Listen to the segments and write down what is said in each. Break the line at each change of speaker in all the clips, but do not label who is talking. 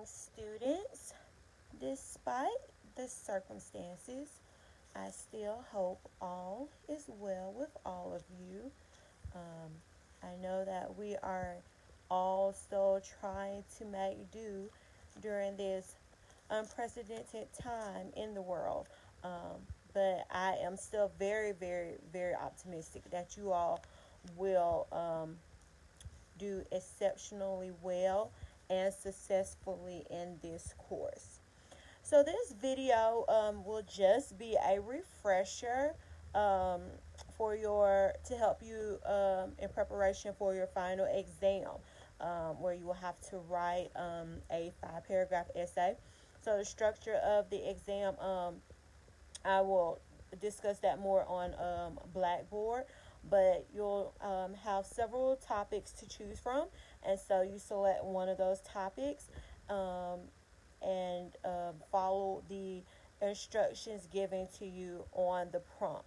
students. Despite the circumstances, I still hope all is well with all of you. I know that we are all still trying to make do during this unprecedented time in the world. But I am still very, very, very optimistic that you all will do exceptionally well and successfully in this course. So this video will just be a refresher for your to help you in preparation for your final exam, where you will have to write a 5 paragraph essay. So the structure of the exam, I will discuss that more on Blackboard, but you'll have several topics to choose from, and so you select one of those topics and follow the instructions given to you on the prompt.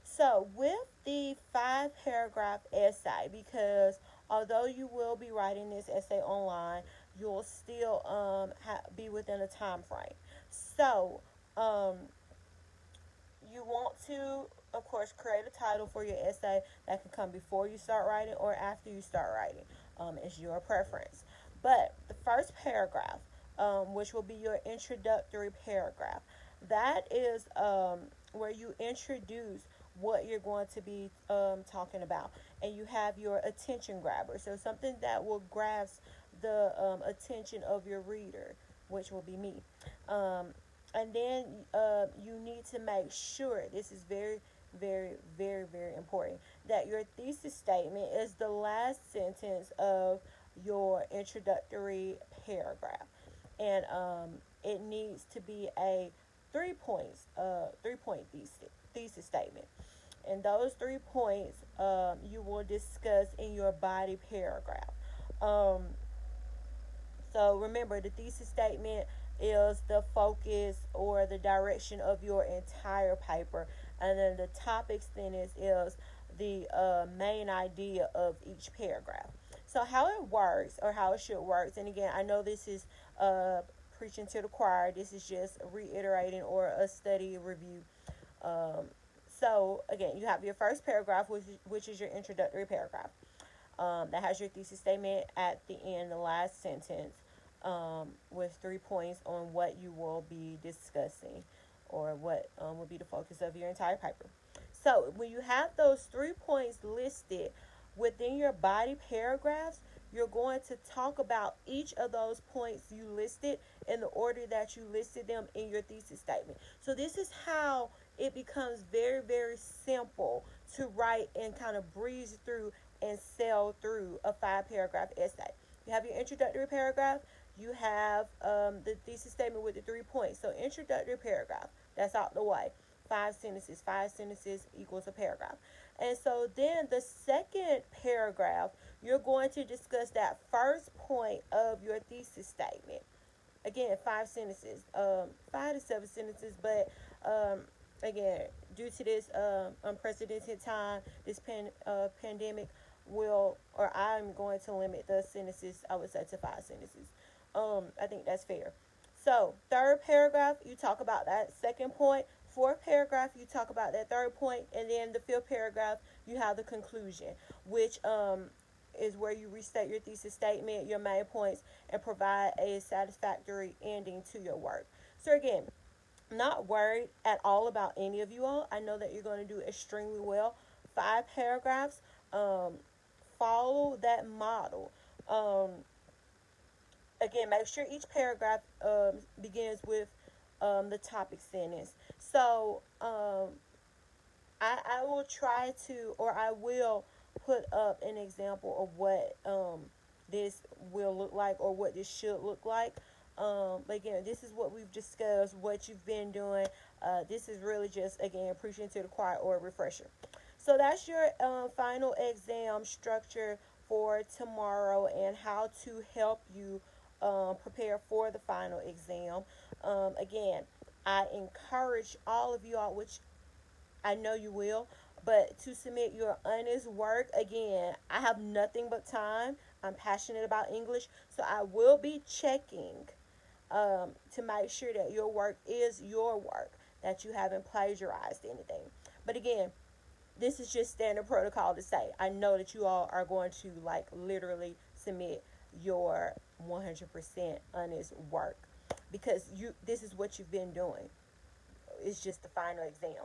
So, with the 5 paragraph essay, because although you will be writing this essay online, you'll still be within a time frame. So, you want to, of course, create a title for your essay that can come before you start writing or after you start writing. It's your preference. But the first paragraph, which will be your introductory paragraph, that is where you introduce what you're going to be talking about, and you have your attention grabber, so something that will grasp the attention of your reader, which will be me. And then you need to make sure, this is very, very, very, very important, that your thesis statement is the last sentence of your introductory paragraph. And it needs to be a 3 point thesis statement. And those 3 points you will discuss in your body paragraph. So remember, the thesis statement is the focus or the direction of your entire paper, and then the topic sentence is the main idea of each paragraph. So how it works, or how it should work, and again, I know this is preaching to the choir. This is just reiterating or a study review. So again, you have your first paragraph, which is your introductory paragraph. That has your thesis statement at the end, the last sentence, with 3 points on what you will be discussing, or what will be the focus of your entire paper. So when you have those 3 points listed within your body paragraphs, you're going to talk about each of those points you listed in the order that you listed them in your thesis statement. So this is how it becomes very, very simple to write and kind of breeze through and sail through a 5 paragraph essay. You have your introductory paragraph, you have the thesis statement with the 3 points. So introductory paragraph, that's out the way. 5 sentences equals a paragraph. And so then the second paragraph, you're going to discuss that first point of your thesis statement. Again, 5 sentences, 5 to 7 sentences, but again, due to this unprecedented time, this pandemic I'm going to limit the sentences, I would say, to 5 sentences. I think that's fair. So, third paragraph, you talk about that second point. Fourth paragraph, you talk about that third point, and then the fifth paragraph, you have the conclusion, which is where you restate your thesis statement, your main points, and provide a satisfactory ending to your work. So again, not worried at all about any of you all. I know that you're going to do extremely well. 5 paragraphs. Follow that model. Again, make sure each paragraph begins with the topic sentence. So I will try to, or I will put up an example of what this will look like, or what this should look like. But again, this is what we've discussed, what you've been doing. This is really just, again, preaching to the choir or a refresher. So that's your final exam structure for tomorrow, and how to help you prepare for the final exam. Again, I encourage all of you all, which I know you will, but to submit your honest work. Again, I have nothing but time. I'm passionate about English, so I will be checking to make sure that your work is your work, that you haven't plagiarized anything. But again, this is just standard protocol to say. I know that you all are going to like literally submit your 100% honest work because this is what you've been doing. It's just the final exam.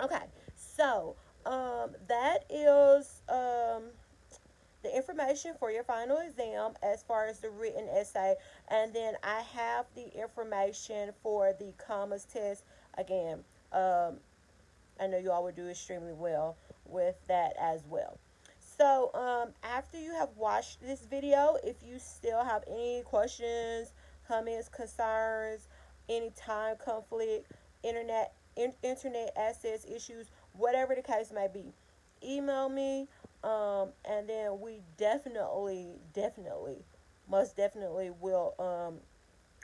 Okay, so that is the information for your final exam as far as the written essay, and then I have the information for the commas test. Again, I know you all would do extremely well with that as well. So after you have watched this video, if you still have any questions, comments, concerns, any time conflict, internet access issues, whatever the case may be, email me, and then we definitely, most definitely will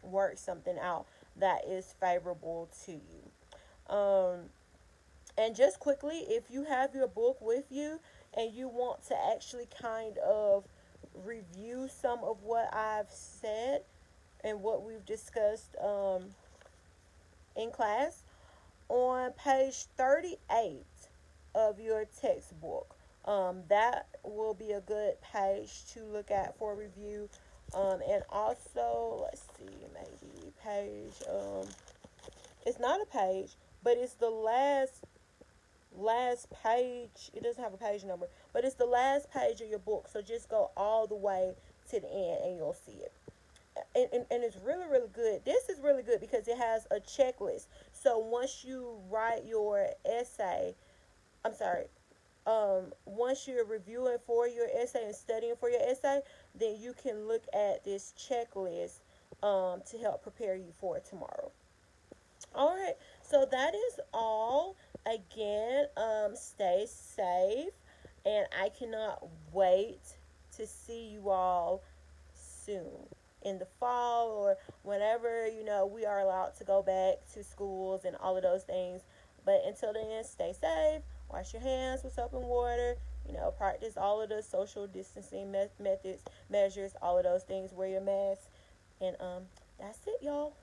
work something out that is favorable to you. And just quickly, if you have your book with you and you want to actually kind of review some of what I've said and what we've discussed in class, on page 38 of your textbook, that will be a good page to look at for review. And also, let's see, maybe page, it's not a page, but it's the last page. It doesn't have a page number, but it's the last page of your book. So just go all the way to the end and you'll see it. And it's really, really good. This is really good because it has a checklist. So once you write your essay, I'm sorry, once you're reviewing for your essay and studying for your essay, then you can look at this checklist to help prepare you for tomorrow. All right, so that is all. Again, stay safe, and I cannot wait to see you all soon in the fall or whenever we are allowed to go back to schools and all of those things. But until then, stay safe, wash your hands with soap and water, practice all of the social distancing methods, measures, all of those things, wear your mask, and that's it, y'all.